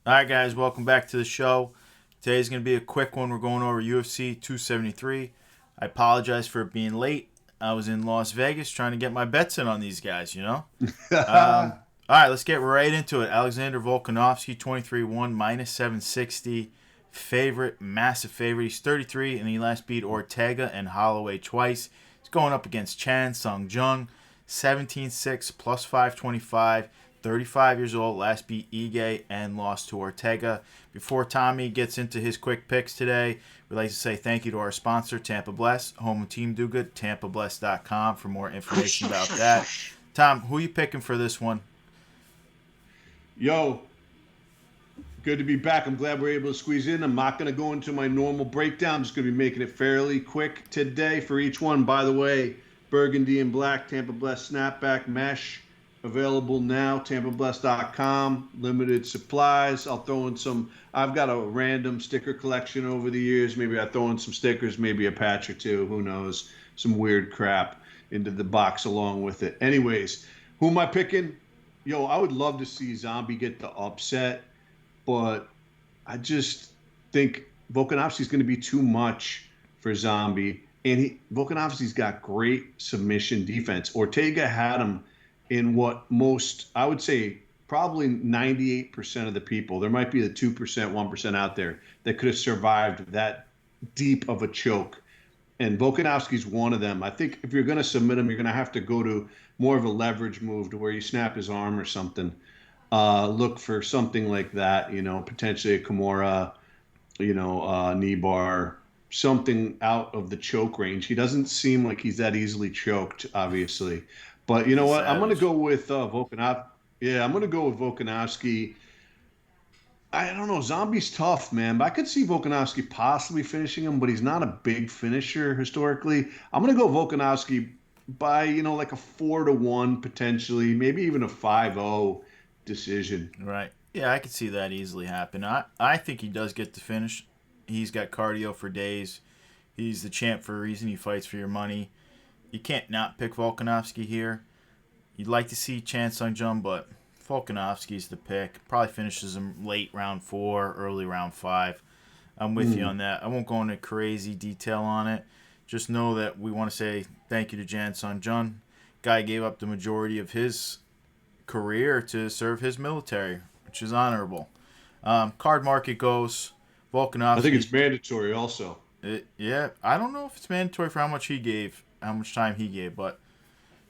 All right, guys, welcome back to the show. Today's going to be a quick one. We're going over UFC 273. I apologize for it being late. I was in Las Vegas trying to get my bets in on these guys. All right, let's get right into it. Alexander Volkanovski, 23-1, minus 760. Favorite, massive favorite. He's 33, and he last beat Ortega and Holloway twice. He's going up against Chan Sung Jung, 17-6, plus 525. 35 years old, last beat Ige and lost to Ortega. Before Tommy gets into his quick picks today, we'd like to say thank you to our sponsor, Tampa Bless, home of Team Do Good, TampaBless.com for more information about that. Tom, who are you picking for this one? Yo, good to be back. I'm glad we're able to squeeze in. I'm not going to go into my normal breakdown. I'm just going to be making it fairly quick today for each one. By the way, burgundy and black Tampa Bless snapback mesh available now. TampaBless.com. Limited supplies. I'll throw in some. I've got a random sticker collection over the years. Maybe I throw in some stickers, maybe a patch or two. Who knows? Some weird crap into the box along with it. Anyways, who am I picking? Yo, I would love to see Zombie get the upset, but I just think Volkanovski's going to be too much for Zombie. And Volkanovski's got great submission defense. Ortega had him in what most, I would say, probably 98% of the people. There might be the 2%, 1% out there that could have survived that deep of a choke. And Volkanovski's one of them. I think if you're going to submit him, you're going to have to go to more of a leverage move to where you snap his arm or something. Look for something like that, potentially a Kimura, knee bar, something out of the choke range. He doesn't seem like he's that easily choked, obviously. But you know He's what? I'm going to savage. go with Volkanovski. Yeah, I'm going to go with Volkanovski. I don't know. Zombie's tough, man. But I could see Volkanovski possibly finishing him, but he's not a big finisher historically. I'm gonna go Volkanovski by like a 4-1 potentially, maybe even a 5-0 decision. Right. Yeah, I could see that easily happen. I think he does get the finish. He's got cardio for days. He's the champ for a reason. He fights for your money. You can't not pick Volkanovski here. You'd like to see Chan Sung Jung, but Volkanovski's the pick. Probably finishes him late round 4, early round 5. I'm with you Mm. on that. I won't go into crazy detail on it. Just know that we want to say thank you to Chan Sung Jung. Guy gave up the majority of his career to serve his military, which is honorable. Card market goes I think Volkanovski. it's mandatory also. Yeah, I don't know if it's mandatory for how much he gave, how much time he gave, but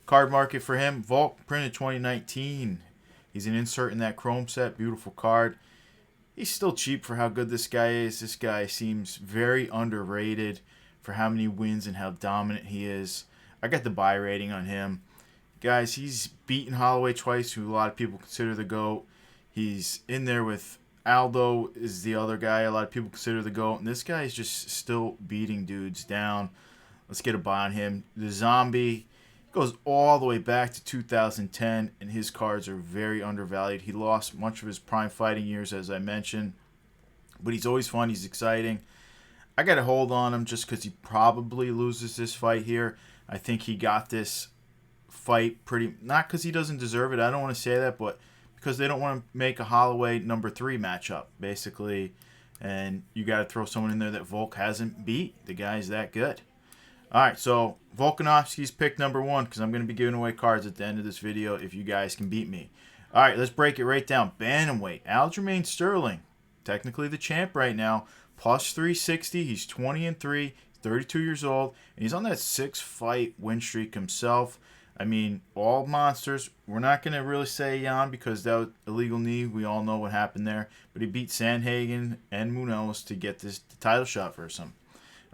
card market for him, Volk printed 2019. He's an insert in that Chrome set. Beautiful card. He's still cheap for how good this guy is. This guy seems very underrated for how many wins and how dominant he is. I got the buy rating on him. Guys, he's beaten Holloway twice, who a lot of people consider the GOAT. He's in there with Aldo is the other guy a lot of people consider the GOAT. And this guy is just still beating dudes down. Let's get a buy on him. The Zombie goes all the way back to 2010, and his cards are very undervalued. He lost much of his prime fighting years, as I mentioned, but he's always fun. He's exciting. I got to hold on him just because he probably loses this fight here. I think he got this fight pretty, not because he doesn't deserve it. I don't want to say that, but because they don't want to make a Holloway number 3 matchup, basically. And you got to throw someone in there that Volk hasn't beat. The guy's that good. All right, so Volkanovski's pick number 1 because I'm going to be giving away cards at the end of this video if you guys can beat me. All right, let's break it right down. Bantamweight, Aljamain Sterling, technically the champ right now, plus 360. He's 20-3, 32 years old, and he's on that 6-fight win streak himself. I mean, all monsters. We're not going to really say Jan because that was illegal knee. We all know what happened there. But he beat Sandhagen and Munoz to get this title shot versus him.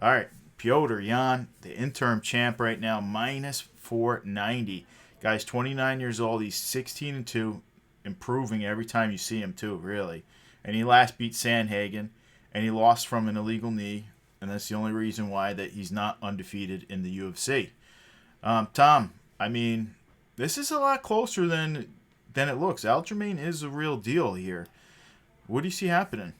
All right, Piotr Jan, the interim champ right now, minus 490. Guy's 29 years old. He's 16-2, improving every time you see him too, really. And he last beat Sandhagen, and he lost from an illegal knee, and that's the only reason why that he's not undefeated in the UFC. Tom, I mean, this is a lot closer than it looks. Aljamain is a real deal here. What do you see happening?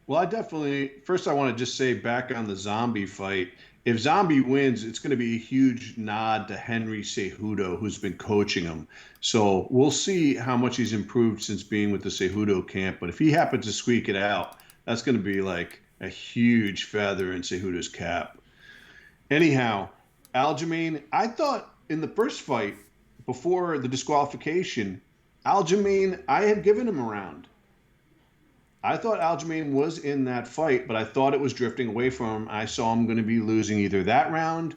Well, I definitely first I want to just say back on the zombie fight. If Zombie wins, it's going to be a huge nod to Henry Cejudo, who's been coaching him. So we'll see how much he's improved since being with the Cejudo camp. But if he happens to squeak it out, that's going to be like a huge feather in Cejudo's cap. Anyhow, Aljamain, I thought in the first fight before the disqualification, Aljamain, I had given him a round. I thought Aljamain was in that fight, but I thought it was drifting away from him. I saw him going to be losing either that round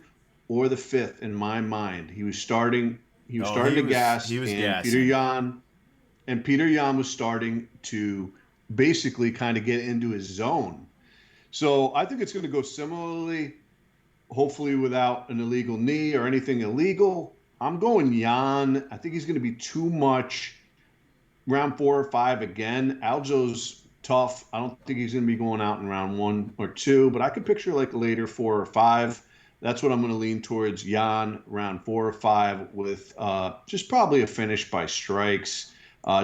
or the fifth in my mind. He was starting. He was Oh, starting to gas, he was and gassing. Peter Yan was starting to basically kind of get into his zone. So I think it's going to go similarly, hopefully without an illegal knee or anything illegal. I'm going Yan. I think he's going to be too much round 4 or 5 again. Aljo's tough. I don't think he's going to be going out in round 1 or 2, but I could picture like later 4 or 5. That's what I'm going to lean towards. Yan round 4 or 5 with just probably a finish by strikes.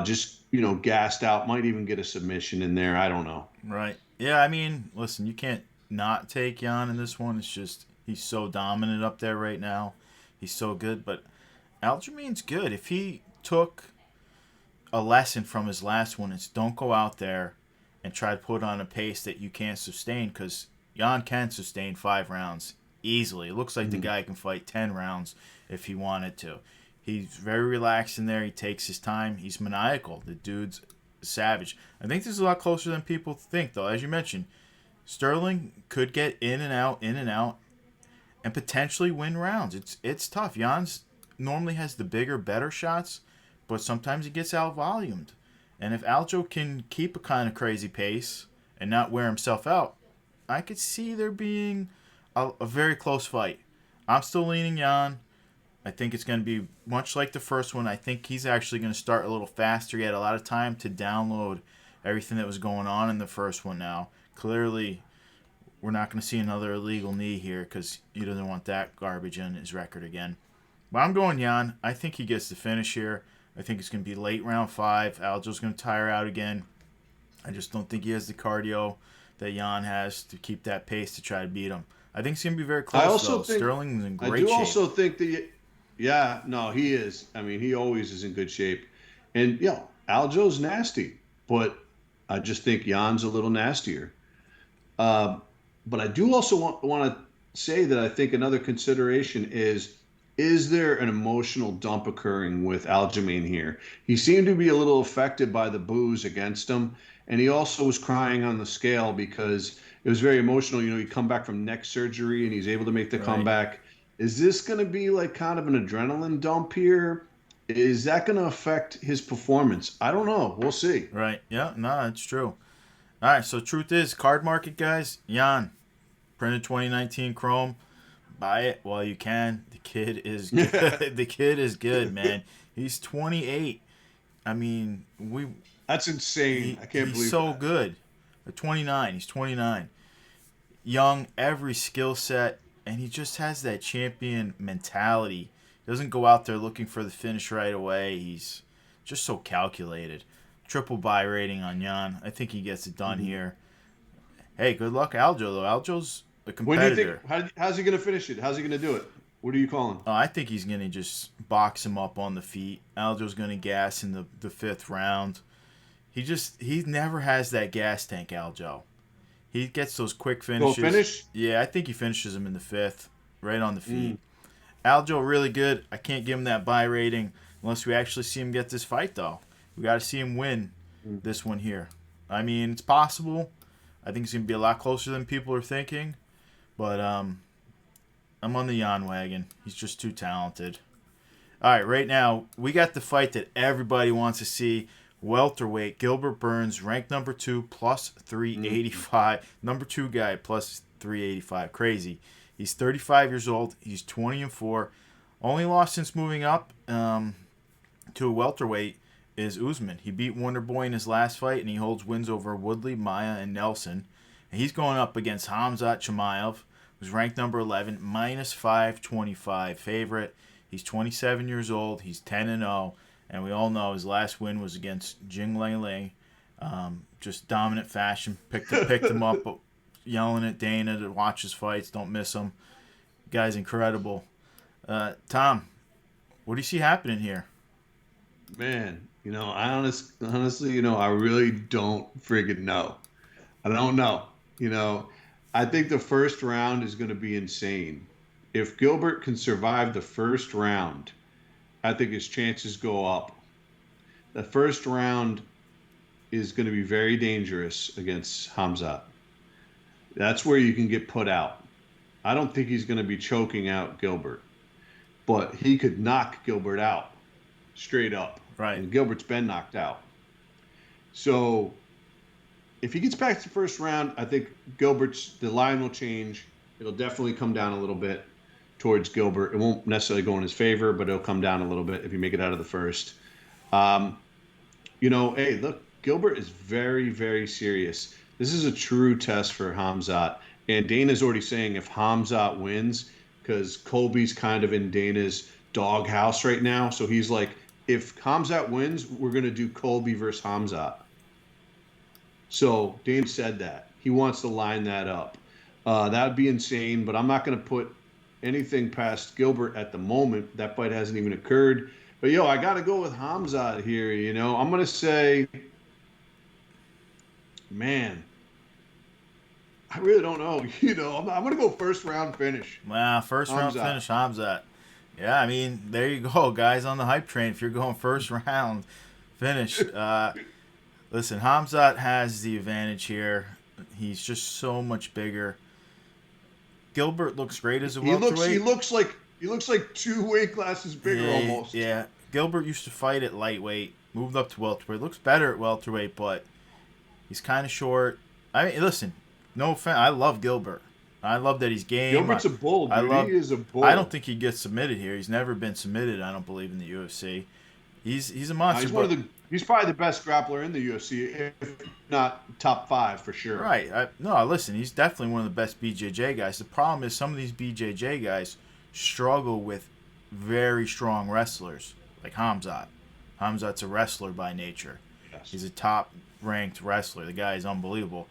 Just gassed out. Might even get a submission in there. I don't know. Right. Yeah, I mean, listen, you can't not take Jan in this one. It's just he's so dominant up there right now. He's so good. But Aljamain's good. If he took a lesson from his last one, it's don't go out there and try to put on a pace that you can't sustain, because Jan can sustain 5 rounds easily. It looks like the guy can fight 10 rounds if he wanted to. He's very relaxed in there. He takes his time. He's maniacal. The dude's savage. I think this is a lot closer than people think, though. As you mentioned, Sterling could get in and out, and potentially win rounds. It's tough. Jan's normally has the bigger, better shots, but sometimes he gets out-volumed. And if Aljo can keep a kind of crazy pace and not wear himself out, I could see there being a very close fight. I'm still leaning Jan. I think it's going to be much like the first one. I think he's actually going to start a little faster. He had a lot of time to download everything that was going on in the first one now. Clearly, we're not going to see another illegal knee here because he doesn't want that garbage in his record again. But I'm going Jan. I think he gets the finish here. I think it's going to be late round 5. Aljo's going to tire out again. I just don't think he has the cardio that Jan has to keep that pace to try to beat him. I think it's going to be very close, though. Sterling's in great shape. I do also think that, yeah, no, he is. I mean, he always is in good shape. And, Aljo's nasty, but I just think Jan's a little nastier. But I do also want to say that I think another consideration is there an emotional dump occurring with Aljamain here? He seemed to be a little affected by the boos against him, and he also was crying on the scale because it was very emotional. He'd come back from neck surgery, and he's able to make the comeback. Is this going to be like kind of an adrenaline dump here? Is that going to affect his performance? I don't know. We'll see. Right. Yeah, no, it's true. All right, so truth is, card market, guys, Jan, printed 2019 Chrome. Buy it while you can. The kid is good. The kid is good, man. He's 28. I mean, That's insane. I can't believe he's so that. good. 29. He's 29. Young, every skill set, and he just has that champion mentality. He doesn't go out there looking for the finish right away. He's just so calculated. Triple buy rating on Jan. I think he gets it done here. Hey, good luck, Aljo, though. Aljo's a competitor. When do you think? How's he going to finish it? How's he going to do it? What are you calling? I think he's going to just box him up on the feet. Aljo's going to gas in the 5th round. He never has that gas tank, Aljo. He gets those quick finishes. Go finish? Yeah, I think he finishes him in the 5th, right on the feet. Aljo, really good. I can't give him that buy rating unless we actually see him get this fight, though. We got to see him win this one here. I mean, it's possible. I think it's going to be a lot closer than people are thinking. But I'm on the Jan wagon. He's just too talented. All right, right now, we got the fight that everybody wants to see. Welterweight, Gilbert Burns, ranked number 2, plus 385. Number 2 guy, plus 385. Crazy. He's 35 years old. He's 20-4. Only loss since moving up to a welterweight is Usman. He beat Wonder Boy in his last fight, and he holds wins over Woodley, Maia, and Nelson. And he's going up against Khamzat Chimaev, who's ranked number 11, minus 525 favorite. He's 27 years old. He's 10-0. And we all know his last win was against Jing Lei. Just dominant fashion. Picked him up. But, yelling at Dana to watch his fights. Don't miss him. Guy's incredible. Tom, what do you see happening here? Man, honestly, I really don't friggin' know. I don't know. I think the first round is going to be insane. If Gilbert can survive the first round, I think his chances go up. The first round is going to be very dangerous against Khamzat. That's where you can get put out. I don't think he's going to be choking out Gilbert, but he could knock Gilbert out straight up. Right. And Gilbert's been knocked out. So if he gets back to the first round, I think the line will change. It'll definitely come down a little bit towards Gilbert. It won't necessarily go in his favor, but it'll come down a little bit if you make it out of the first. Hey, look, Gilbert is very, very serious. This is a true test for Khamzat. And Dana's already saying if Khamzat wins, because Colby's kind of in Dana's doghouse right now. So he's like, if Khamzat wins, we're going to do Colby versus Khamzat. So Dana said that. He wants to line that up. That would be insane, but I'm not going to put anything past Gilbert at the moment. That fight hasn't even occurred. But, I got to go with Khamzat here, I'm going to say, man, I really don't know. I'm going to go first round finish. Wow, first round finish, Khamzat. Yeah, I mean, there you go, guys on the hype train. If you're going first round finish, listen, Khamzat has the advantage here. He's just so much bigger. Gilbert looks great as a welterweight. He looks like 2 weight classes bigger almost. Yeah, Gilbert used to fight at lightweight, moved up to welterweight. Looks better at welterweight, but he's kind of short. I mean, listen, no offense, I love Gilbert. I love that he's game. Gilbert's a bull, dude. He is a bull. I don't think he gets submitted here. He's never been submitted, I don't believe, in the UFC. He's a monster. He's probably the best grappler in the UFC, if not top 5 for sure. Right. Listen, he's definitely one of the best BJJ guys. The problem is some of these BJJ guys struggle with very strong wrestlers, like Khamzat. Khamzat's a wrestler by nature. Yes. He's a top-ranked wrestler. The guy is unbelievable.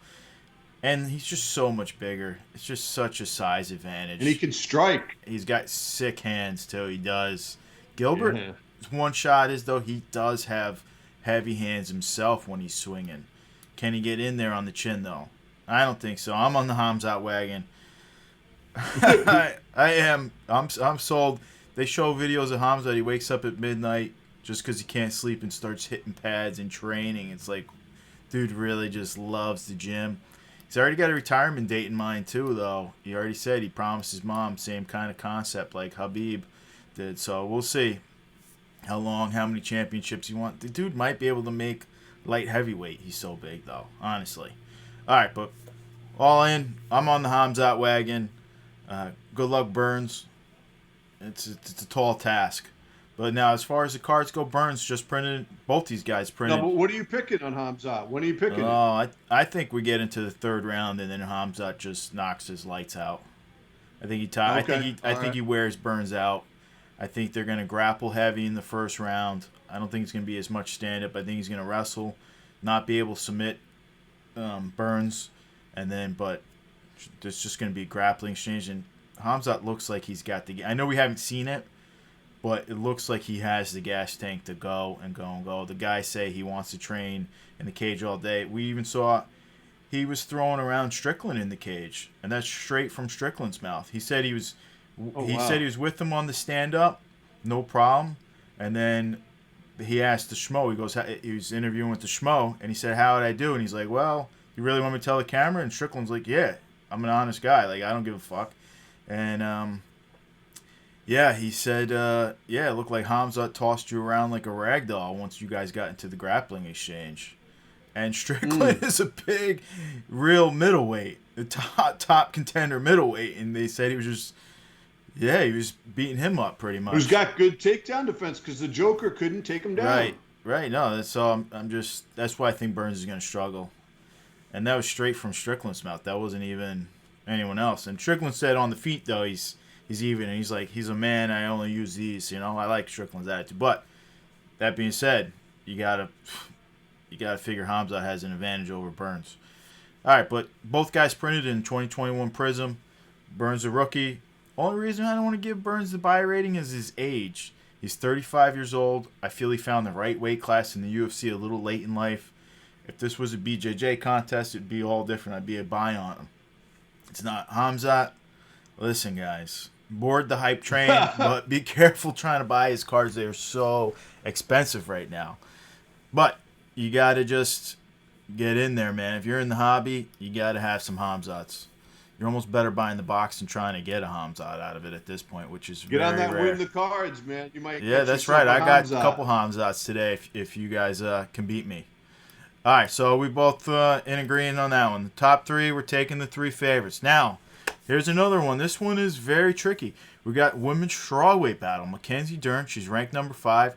And he's just so much bigger. It's just such a size advantage. And he can strike. He's got sick hands, too. He does. Gilbert, one shot is, though, he does have heavy hands himself when he's swinging. Can he get in there on the chin, though? I don't think so. I'm on the Khamzat wagon. I am. I'm sold. They show videos of Khamzat. He wakes up at midnight just because he can't sleep and starts hitting pads and training. It's like, dude really just loves the gym. He's already got a retirement date in mind, too, though. He already said he promised his mom same kind of concept like Habib did. So we'll see how long, how many championships he wants. The dude might be able to make light heavyweight. He's so big, though, honestly. All right, but all in. I'm on the Khamzat wagon. Good luck, Burns. It's a tall task. But now, as far as the cards go, Burns just printed. Both these guys printed. No, but what are you picking on Khamzat? When are you picking? I think we get into the third round and then Khamzat just knocks his lights out. I think he wears Burns out. I think they're going to grapple heavy in the first round. I don't think it's going to be as much stand up. I think he's going to wrestle, not be able to submit Burns, but there's just going to be a grappling exchange. And Khamzat looks like he's got the. I know we haven't seen it. But it looks like he has the gas tank to go and go and go. The guys say he wants to train in the cage all day. We even saw he was throwing around Strickland in the cage, and that's straight from Strickland's mouth. He said he was said he was with him on the stand-up, no problem. And then he asked the Schmo. He goes, he was interviewing with the Schmo, and he said, "How did I do?" And he's like, "Well, you really want me to tell the camera?" And Strickland's like, "Yeah, I'm an honest guy. Like, I don't give a fuck." And yeah, he said, it looked like Khamzat tossed you around like a rag doll once you guys got into the grappling exchange. And Strickland is a big, real middleweight, the top contender middleweight. And they said he was beating him up pretty much. Who's got good takedown defense because the Joker couldn't take him down. Right. No, that's all. That's why I think Burns is going to struggle. And that was straight from Strickland's mouth. That wasn't even anyone else. And Strickland said on the feet, though, he's even, and he's like, he's a man, I only use these, I like Strickland's attitude. But that being said, you gotta figure Khamzat has an advantage over Burns. All right, but both guys printed in 2021 Prism. Burns a rookie. Only reason I don't want to give Burns the buy rating is his age. He's 35 years old. I feel he found the right weight class in the UFC a little late in life. If this was a BJJ contest, it'd be all different. I'd be a buy on him. It's not. Khamzat, listen, guys. Board the hype train, but be careful trying to buy his cards. They are so expensive right now. But you got to just get in there, man. If you're in the hobby, you got to have some Khamzats. You're almost better buying the box than trying to get a Khamzat out of it at this point, which is Get very on that rare. win the cards, man. You might. Yeah, that's right. I got a couple Khamzats today if you guys can beat me. All right, so we both in agreement on that one. The top three, we're taking the three favorites. Now, here's another one. This one is very tricky. We got women's strawweight battle. Mackenzie Dern, she's ranked number 5.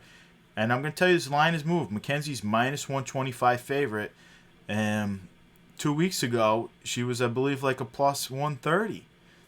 And I'm going to tell you, this line has moved. Mackenzie's minus 125 favorite. And 2 weeks ago, she was, I believe, like a plus 130.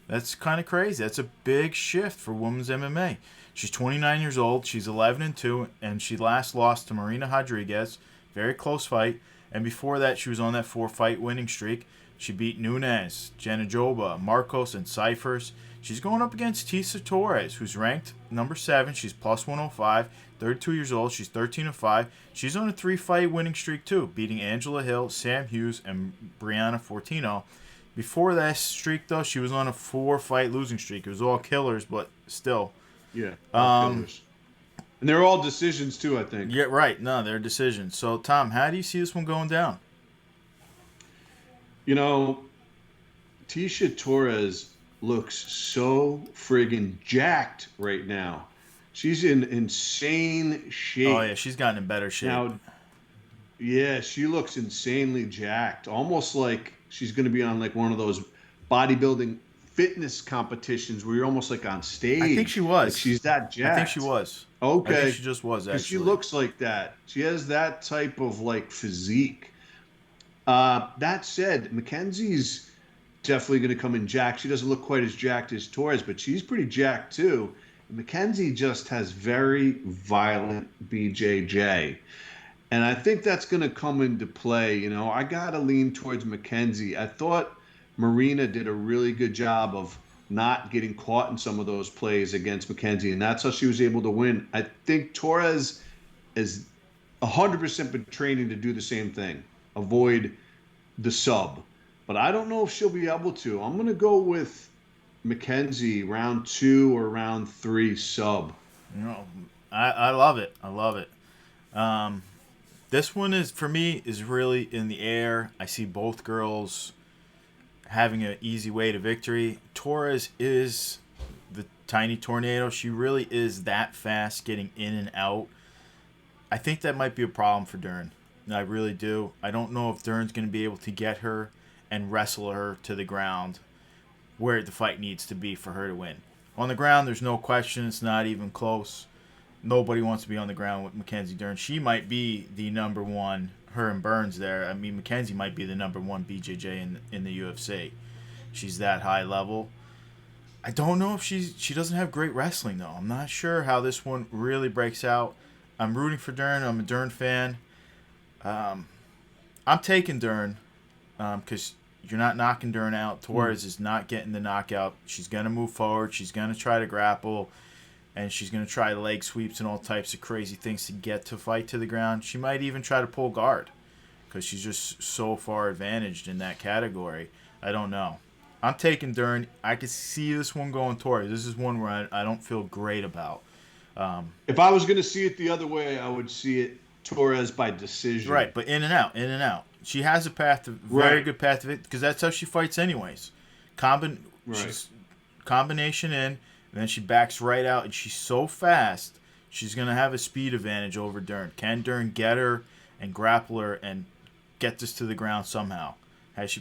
That's kind of crazy. That's a big shift for women's MMA. She's 29 years old. She's 11-2, and she last lost to Marina Rodriguez. Very close fight. And before that, she was on that 4-fight winning streak. She beat Nunes, Janajoba, Marcos, and Cyphers. She's going up against Tisa Torres, who's ranked number 7. She's plus 105. 32 years old. She's 13-5. She's on a 3-fight winning streak, too, beating Angela Hill, Sam Hughes, and Brianna Fortino. Before that streak, though, she was on a 4-fight losing streak. It was all killers, but still. Yeah, all killers. And they're all decisions, too, I think. Yeah, right. No, they're decisions. So, Tom, how do you see this one going down? You know, Tisha Torres looks so friggin' jacked right now. She's in insane shape. Oh, yeah, she's gotten in better shape. Now, yeah, she looks insanely jacked. Almost like she's going to be on like one of those bodybuilding fitness competitions where you're almost like on stage. I think she was. Like she's that jacked. I think she was. Okay. I think she just was, actually. She looks like that. She has that type of like physique. That said, Mackenzie's definitely going to come in jacked. She doesn't look quite as jacked as Torres, but she's pretty jacked too. Mackenzie just has very violent BJJ. And I think that's going to come into play. You know, I got to lean towards Mackenzie. I thought Marina did a really good job of not getting caught in some of those plays against Mackenzie, and that's how she was able to win. I think Torres is 100% been training to do the same thing, avoid the sub. But I don't know if she'll be able to. I'm going to go with Mackenzie round 2 or round 3 sub. You know, I love it. I love it. This one is, for me, is really in the air. I see both girls having an easy way to victory. Torres is the tiny tornado. She really is that fast getting in and out. I think that might be a problem for Dern. I really do. I don't know if Dern's going to be able to get her and wrestle her to the ground where the fight needs to be for her to win. On the ground, there's no question. It's not even close. Nobody wants to be on the ground with Mackenzie Dern. She might be the number one, her and Burns there. I mean, Mackenzie might be the number one BJJ in the UFC. She's that high level. I don't know if she doesn't have great wrestling, though. I'm not sure how this one really breaks out. I'm rooting for Dern. I'm a Dern fan. I'm taking Dern because you're not knocking Dern out. Torres is not getting the knockout. She's going to move forward. She's going to try to grapple. And she's going to try leg sweeps and all types of crazy things to get to fight to the ground. She might even try to pull guard because she's just so far advantaged in that category. I don't know. I'm taking Dern. I could see this one going Torres. This is one where I don't feel great about. If I was going to see it the other way, I would see it Torres by decision. Right, but in and out, in and out. She has a path, very good path to it, because that's how she fights anyways. She's combination in. And then she backs right out, and she's so fast, she's going to have a speed advantage over Dern. Can Dern get her and grapple her and get this to the ground somehow?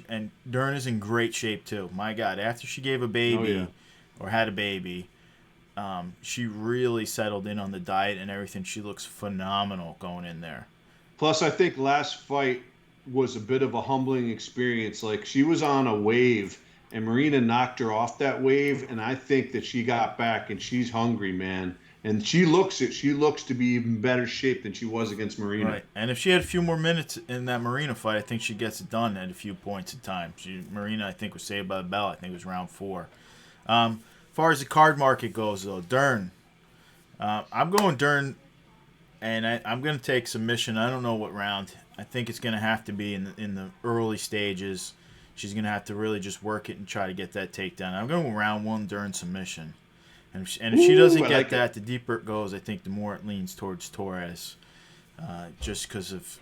And Dern is in great shape, too. My God, after she gave a baby or had a baby, she really settled in on the diet and everything. She looks phenomenal going in there. Plus, I think last fight was a bit of a humbling experience. Like, she was on a wave, and Marina knocked her off that wave, and I think that she got back, and she's hungry, man. And she looks it. She looks to be even better shape than she was against Marina. Right. And if she had a few more minutes in that Marina fight, I think she gets it done at a few points in time. Marina, I think, was saved by the bell. I think it was round 4. As far as the card market goes, though, Dern. I'm going Dern, and I'm going to take submission. I don't know what round. I think it's going to have to be in the early stages. She's going to have to really just work it and try to get that takedown. I'm going round 1, Dern submission. And if she doesn't I get like that, it. the deeper it goes, I think the more it leans towards Torres, just because of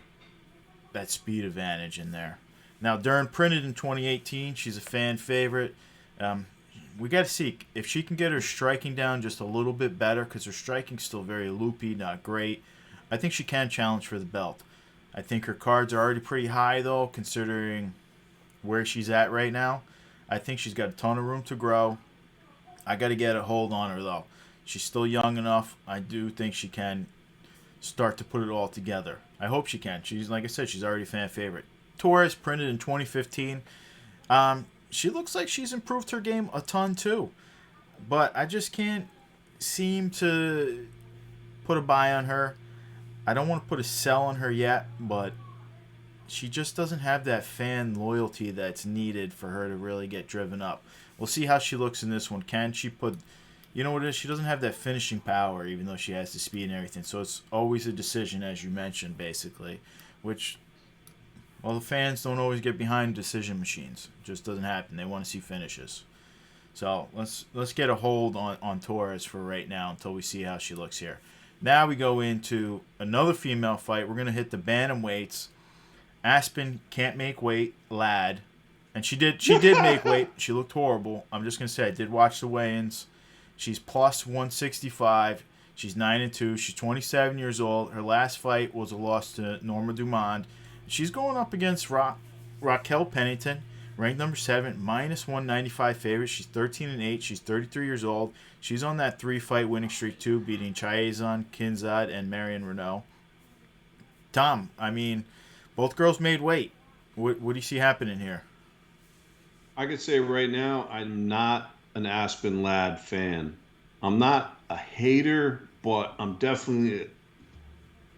that speed advantage in there. Now, Dern printed in 2018. She's a fan favorite. We got to see if she can get her striking down just a little bit better, because her striking's still very loopy, not great. I think she can challenge for the belt. I think her cards are already pretty high, though, considering where she's at right now. I think she's got a ton of room to grow. I got to get a hold on her, though. She's still young enough. I do think she can start to put it all together. I hope she can. She's, like I said, she's already a fan favorite. Torres printed in 2015. She looks like she's improved her game a ton too, but I just can't seem to put a buy on her. I don't want to put a sell on her yet, but she just doesn't have that fan loyalty that's needed for her to really get driven up. We'll see how she looks in this one. Can she put, you know what it is? She doesn't have that finishing power, even though she has the speed and everything. So it's always a decision, as you mentioned, basically, which, well, the fans don't always get behind decision machines. It just doesn't happen. They want to see finishes. So let's get a hold on Torres for right now until we see how she looks here. Now we go into another female fight. We're going to hit the bantamweights. Aspen can't make weight, lad. And she did make weight. She looked horrible. I'm just going to say I did watch the weigh-ins. She's plus 165. She's 9-2. She's 27 years old. Her last fight was a loss to Norma Dumond. She's going up against Raquel Pennington, ranked number 7, minus 195 favorite. She's 13-8. She's 33 years old. She's on that 3-fight winning streak too, beating Chiazon, Khamzat, and Marion Renault. Tom, I mean, both girls made weight. What do you see happening here? I could say right now, I'm not an Aspen Ladd fan. I'm not a hater, but I'm definitely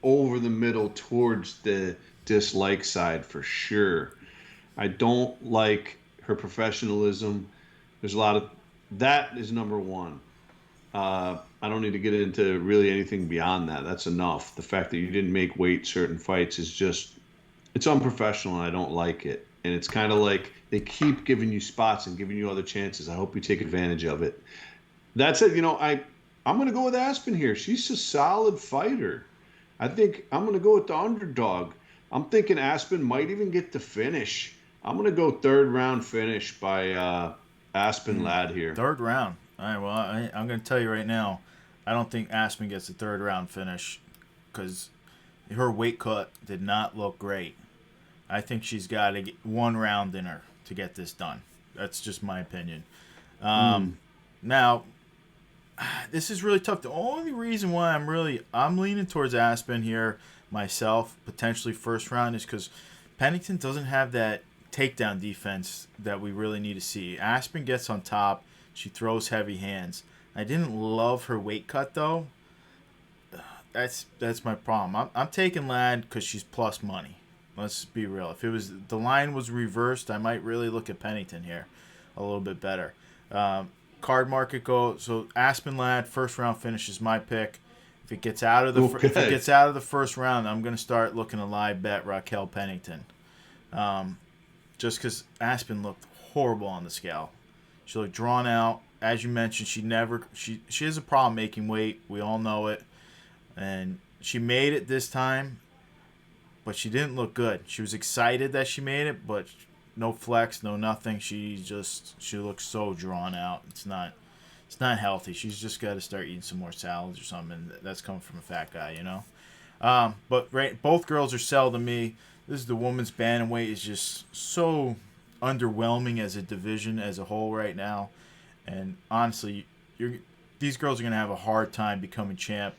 over the middle towards the dislike side for sure. I don't like her professionalism. There's a lot of that is number one. I don't need to get into really anything beyond that. That's enough. The fact that you didn't make weight certain fights is just it's unprofessional and I don't like it. And it's kind of like they keep giving you spots and giving you other chances. I hope you take advantage of it. That's it. I'm going to go with Aspen here. She's a solid fighter. I think I'm going to go with the underdog. I'm thinking Aspen might even get the finish. I'm going to go third round finish by Aspen Ladd here. Third round. All right, well, I'm going to tell you right now, I don't think Aspen gets the third round finish because her weight cut did not look great. I think she's got to get one round in her to get this done. That's just my opinion. Now, this is really tough. The only reason why I'm leaning towards Aspen here myself, potentially first round, is because Pennington doesn't have that takedown defense that we really need to see. Aspen gets on top. She throws heavy hands. I didn't love her weight cut, though. That's my problem. I'm taking Ladd because she's plus money. Let's be real. If the line was reversed, I might really look at Pennington here a little bit better. Card market go. So Aspen Ladd first round finish is my pick. If it gets out of the first round, I'm going to start looking to live bet Raquel Pennington. Just because Aspen looked horrible on the scale. She looked drawn out. As you mentioned, she has a problem making weight. We all know it. And she made it this time, but she didn't look good. She was excited that she made it, but no flex, no nothing. She looks so drawn out. It's not healthy. She's just got to start eating some more salads or something. That's coming from a fat guy, you know. But both girls are sell to me. This is the women's bantamweight is just so underwhelming as a division as a whole right now. And honestly, these girls are gonna have a hard time becoming champ,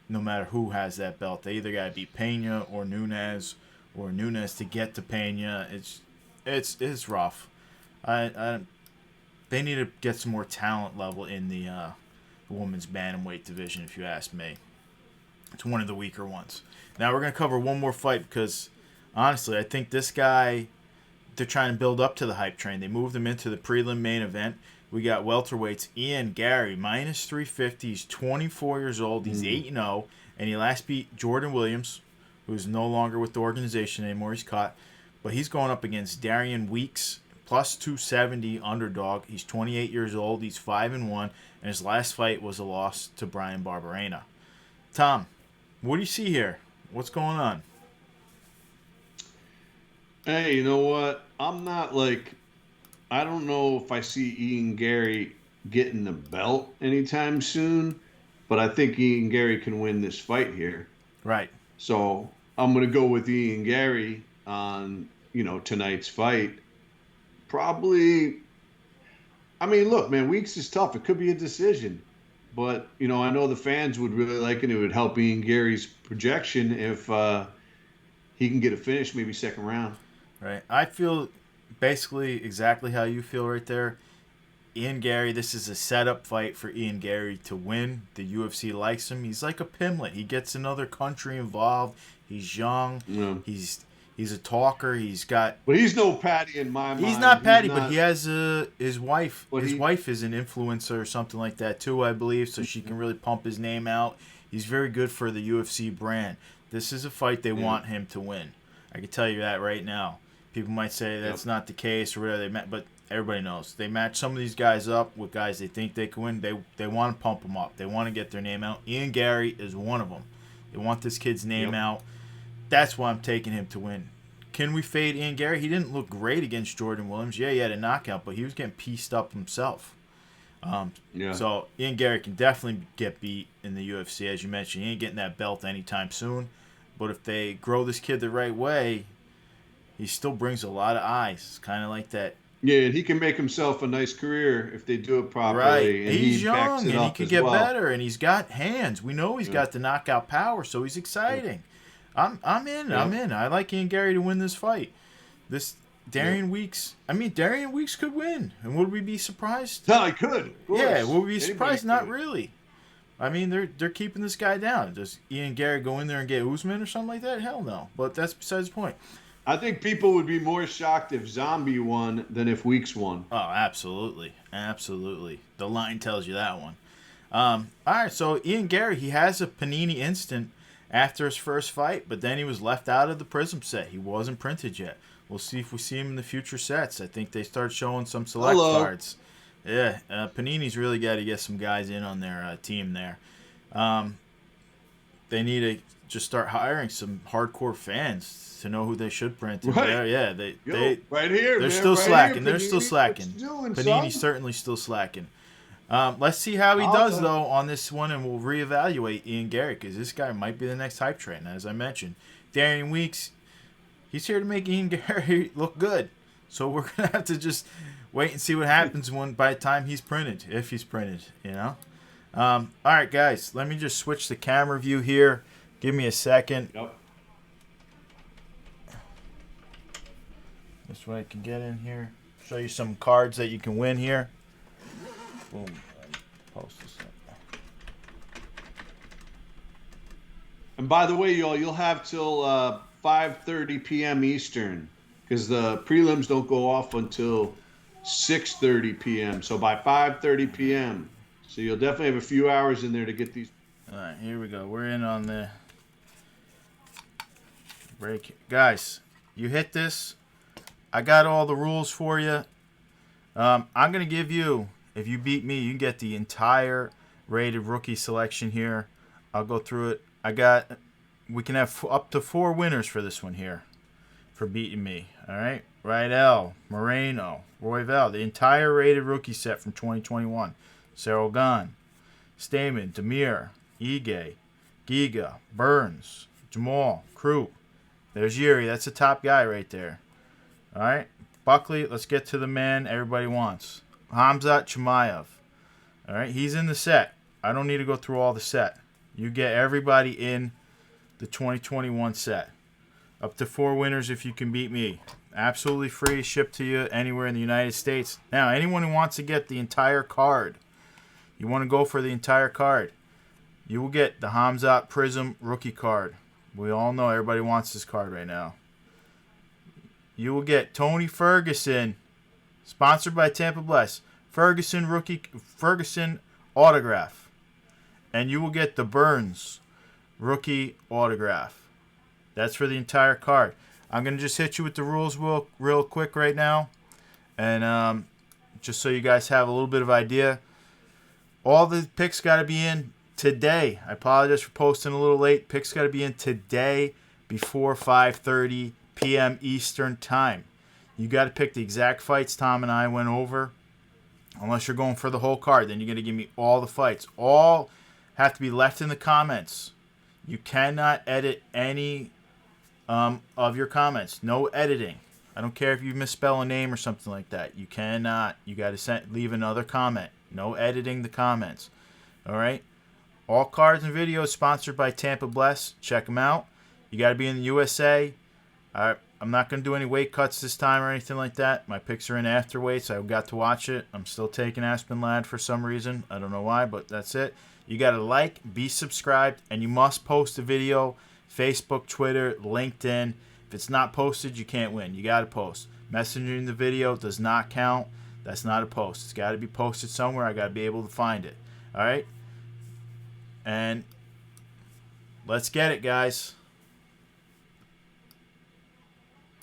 no matter who has that belt. They either gotta beat Pena or Nunes to get to Pena. It's rough. They need to get some more talent level in the the women's bantamweight division, if you ask me. It's one of the weaker ones. Now we're going to cover one more fight because, honestly, I think this guy, they're trying to build up to the hype train. They moved him into the prelim main event. We got welterweights Ian Gary, minus 350. He's 24 years old. He's 8-0, and he last beat Jordan Williams, who's no longer with the organization anymore. He's caught. But he's going up against Darian Weeks, plus 270 underdog. He's 28 years old. He's 5-1, and his last fight was a loss to Brian Barberena. Tom, what do you see here? What's going on? Hey, you know what? I don't know if I see Ian Gary getting the belt anytime soon, but I think Ian Gary can win this fight here. Right. So I'm going to go with Ian Gary on, tonight's fight. Probably, I mean, look, man, Weeks is tough. It could be a decision. But, I know the fans would really like it. It would help Ian Gary's projection if he can get a finish, maybe second round. Right. I feel basically exactly how you feel right there. Ian Gary, this is a setup fight for Ian Gary to win. The UFC likes him. He's like a Pimlet. He gets another country involved. He's young. Yeah. He's a talker. He's got. But he's no Patty in my mind. He's not Patty, but he has his wife. His wife is an influencer or something like that too, I believe. So she can really pump his name out. He's very good for the UFC brand. This is a fight they want him to win. I can tell you that right now. People might say that's not the case or whatever, but everybody knows. They match some of these guys up with guys they think they can win. They want to pump them up. They want to get their name out. Ian Gary is one of them. They want this kid's name out. That's why I'm taking him to win. Can we fade Ian Gary? He didn't look great against Jordan Williams. Yeah, he had a knockout, but he was getting pieced up himself. So Ian Gary can definitely get beat in the UFC. As you mentioned, he ain't getting that belt anytime soon. But if they grow this kid the right way, he still brings a lot of eyes. It's kind of like that. Yeah, and he can make himself a nice career if they do it properly. Right. And he's young, and he could get better, and he's got hands. We know he's got the knockout power, so he's exciting. I'm in. Yeah. I'm in. I like Ian Gary to win this fight. This Darian Weeks. I mean, Darian Weeks could win, and would we be surprised? No, he could. Yeah, would we be surprised? Not really. I mean, they're keeping this guy down. Does Ian Gary go in there and get Usman or something like that? Hell no. But that's besides the point. I think people would be more shocked if Zombie won than if Weeks won. Oh, absolutely. Absolutely. The line tells you that one. All right, so Ian Gary, he has a Panini instant after his first fight, but then he was left out of the Prism set. He wasn't printed yet. We'll see if we see him in the future sets. I think they start showing some select cards. Yeah, Panini's really got to get some guys in on their team there. They need to just start hiring some hardcore fans to know who they should print. Right. Yeah, they right here. They're man, still right slacking. Here, They're still slacking. Panini's certainly still slacking. Let's see how he does, though, on this one, and we'll reevaluate Ian Gary, because this guy might be the next hype train, as I mentioned. Darian Weeks, he's here to make Ian Gary look good. So we're going to have to just wait and see what happens by the time he's printed, if he's printed, All right, guys, let me just switch the camera view here. Give me a second. Yep. This way I can get in here. Show you some cards that you can win here. Boom. Post this up. And by the way, y'all, you'll have till 5:30 p.m. Eastern, because the prelims don't go off until 6:30 p.m. So by 5:30 p.m. So you'll definitely have a few hours in there to get these. All right, here we go. We're in on the break. Guys, you hit this. I got all the rules for you. I'm going to give you, if you beat me, you get the entire rated rookie selection here. I'll go through it. We can have up to 4 winners for this one here for beating me. All right? Rydell, Moreno, Royval, the entire rated rookie set from 2021. Cyril Gahn, Stamen, Demir, Ige, Giga, Burns, Jamal, Crew. There's Yuri. That's the top guy right there. All right? Buckley, let's get to the man everybody wants. Khamzat Chimaev. All right? He's in the set. I don't need to go through all the set. You get everybody in the 2021 set. Up to 4 winners if you can beat me. Absolutely free, shipped to you anywhere in the United States. Now, anyone who wants to get the entire card, You want to go for the entire card. You will get the Khamzat Prism rookie card. We all know everybody wants this card right now. You will get Tony Ferguson, sponsored by Tampa Bless. Ferguson autograph. And you will get the Burns rookie autograph. That's for the entire card. I'm going to just hit you with the rules real quick right now. And just so you guys have a little bit of idea. All the picks got to be in today. I apologize for posting a little late. Picks got to be in today before 5:30 p.m. Eastern Time. You got to pick the exact fights Tom and I went over. Unless you're going for the whole card, then you're going to give me all the fights. All have to be left in the comments. You cannot edit any of your comments. No editing. I don't care if you misspell a name or something like that. You cannot. You got to leave another comment. No editing the comments. All right? All cards and videos sponsored by Tampa Bless. Check them out. You got to be in the USA. I'm not going to do any weight cuts this time or anything like that. My picks are in afterweights. I got to watch it. I'm still taking Aspen Ladd for some reason. I don't know why, but that's it. You got to like, be subscribed, and you must post a video. Facebook, Twitter, LinkedIn. If it's not posted, you can't win. You got to post. Messaging the video does not count. That's not a post. It's got to be posted somewhere. I got to be able to find it. All right? And let's get it, guys.